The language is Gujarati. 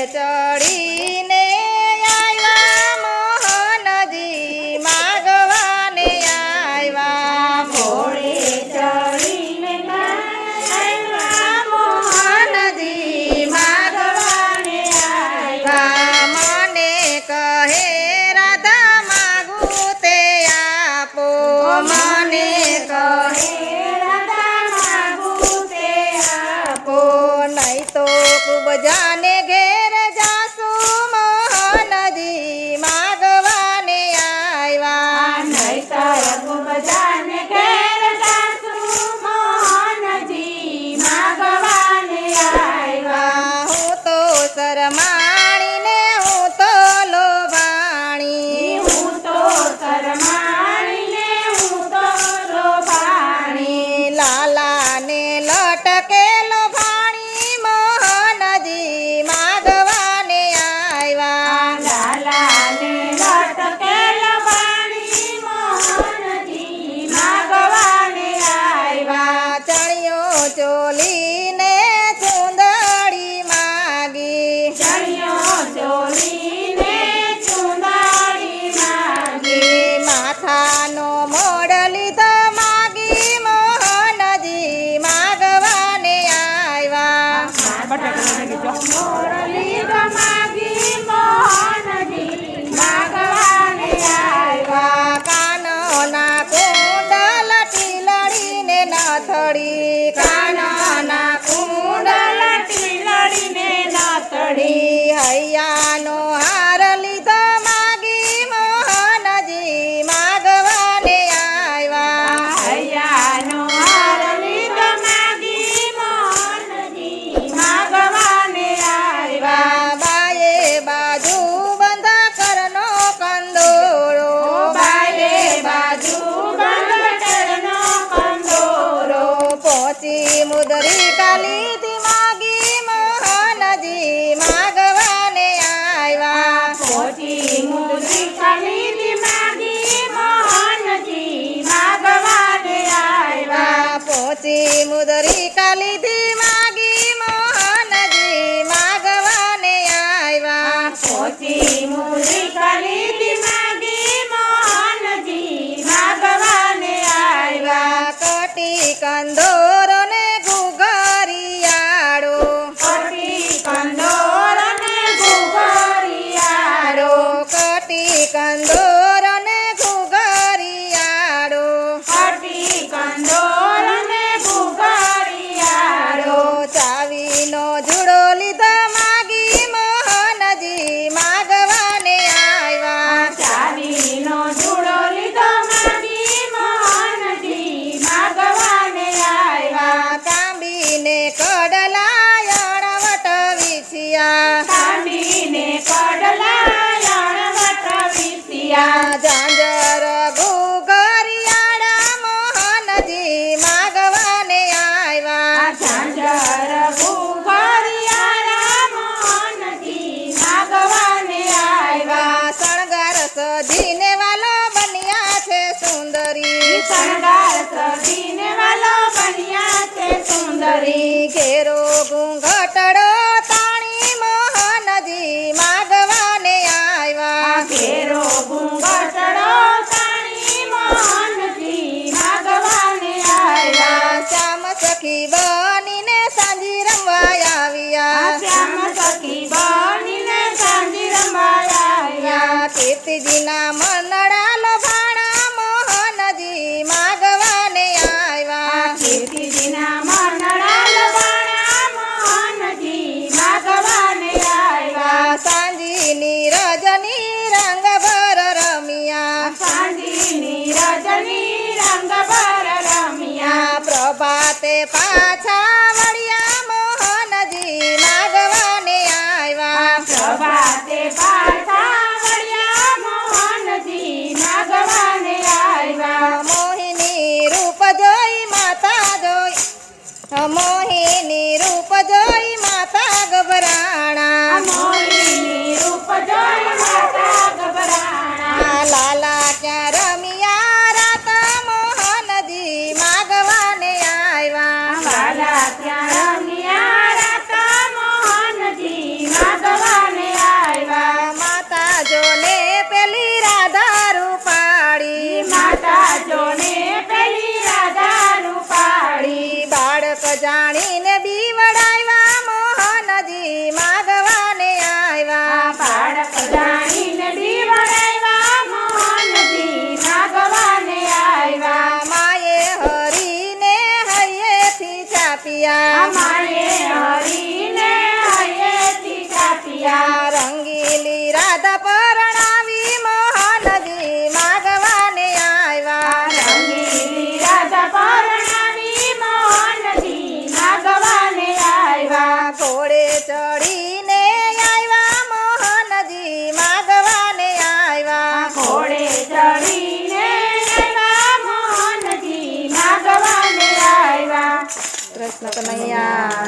ચડીને આવ્યા મોહનજી માગવાને આવ્યા ઘોડે ચડીને આવ્યા મોહનજી માગવાને આવ્યા મને કહે રાધા માગું તે આપો મને કહે રાધા માગું તે આપો નહીં તો ખૂબ જાને ઘેર જાસુ મોહનજી માગવાને આવ્યા નહીતર ખૂબ જાને ઘેર જાસુ મોહનજી માગવાને આવ્યા હું તો શરમાણીને હું તો લોભાણી હું તો શરમાણીને હું તો લોભાણી લાલાને લટકેલો ભાણી મોહનજી માગવાને આવ્યા લાલાને લટકેલ પાણી મોહનજી માગવાને આવ્યા ચણિયો ચોલીને ચૂંદડી માગી ચણિયો ચોલીને ચુંદડી માગી માથાનો મોડ લીધો માગી મોહનજી માગવાને આવ્યા મોરલી માગી મોહનજી માગવાને આવ્યા કાનોના કુંડલ ટીલડીને નથડી કાનના કુંડલ ટીલડીને નાતડી હૈયાનો હાર લીધો માગી મોહનજી માગવાને આવ્યા હૈયાનો હાર લીધો માગી મોહનજી માગવાને આવ્યા બાએ બાજુ બંધ કરનો કંદોરો બાયે બાજુ બંધટરનો કંદોરો પહોંચી મુદરી કાલીથી માગી મોહનજી માગવાને આવ્યા પોચી મુદ્રી ખરીદી માગી મોહનજી માગવાને આવ્યા પહોંચી મુદરી કાલીથી માગી મોહનજી માગવાને આવ્યા પોચી મુદ્રી ખરીદી માગી મોહનજી માગવાને આવ્યા કટી કંદોરો ને ગુગરિયાળો કટી કંદોરને ગુગરિયાળો કટી કંદોરો ને ગુગરિયાળો કટી કંદોરને ગુગરિયાળો ચાવીનો જુડો લીધો માગી મોહનજી માગવાને આવ્યા ચાવીનો જુડો લીધો માગી મોહનજી માગવાને આવ્યા કાંબીને કડલાયણ વટ વિછિયા કાંબીને કડલાયણ વટ વિસિયા ઝાંઝર ગુગરિયાળા મોહનજી માગવાને આવ્યા ઝાંઝર ગુગરિયાળા મોહનજી માગવાને આવ્યા શણગાર સજીને વાલો બન્યા છે સુંદરી શણગાર સજીને વાલો બન્યા છે સુંદરી ઘેરો ઘૂંઘટડો તાણી મોહનજી માગવાને આવ્યા ઘેરો ઘૂંઘટડો તાણી મોહનજી માગવાને આવ્યા શ્યામ સખી બનીને સાંજી રમવા આવ્યા શ્યામ સખી બનીને સાંજી રમવા આવ્યા કીર્તિજીના મનડા લોભાણા મોહનજી માગવાને આવ્યા કીર્તિજીના મનડા લવાણા મોહનજી માગવાને આવ્યા સાંજીની રજની રંગભર રમિયા સાંજીની રજની રંગભર રમ્યા પ્રભાતે પાછા વળ્યા મોહનજી માગવાને આવ્યા પ્રભાતે પાછા વળ્યા મોહનજી માગવાને આવ્યા મોહિની રૂપ જોઈ માતા જોઈ મોહિની રૂપ જોઈ માતા ગભરાણા મોહિની રૂપ જોઈ માતા ગભરાણા લાલા ક્યાં રમિયા રાત મોહનજી માગવાને આવ્યા વાલા ત્યાં રમ્યા રાતા મોહનજી માગવા બાળકને બીવડાવ્યા મોહનજી માગવાને આવ્યા બાળક જાણીને બીવડાવ્યા મોહનજી માગવાને આવ્યા માએ હરીને હૈયેથી ચાપ્યા માએ હરીને હૈયેથી ચાપ્યા રંગીલી રાધા પરણાવી મોહનજી માગવાને આવ્યા રંગીલી રાધા પરણાવી મોહનજી માગવાને આવ્યા ઘોડે ચડીને આવ્યા મોહનજી માગવાને આવ્યા ઘોડે ચડીને આવ્યા મોહનજી માગવાને આવ્યા કૃષ્ણ કનૈયા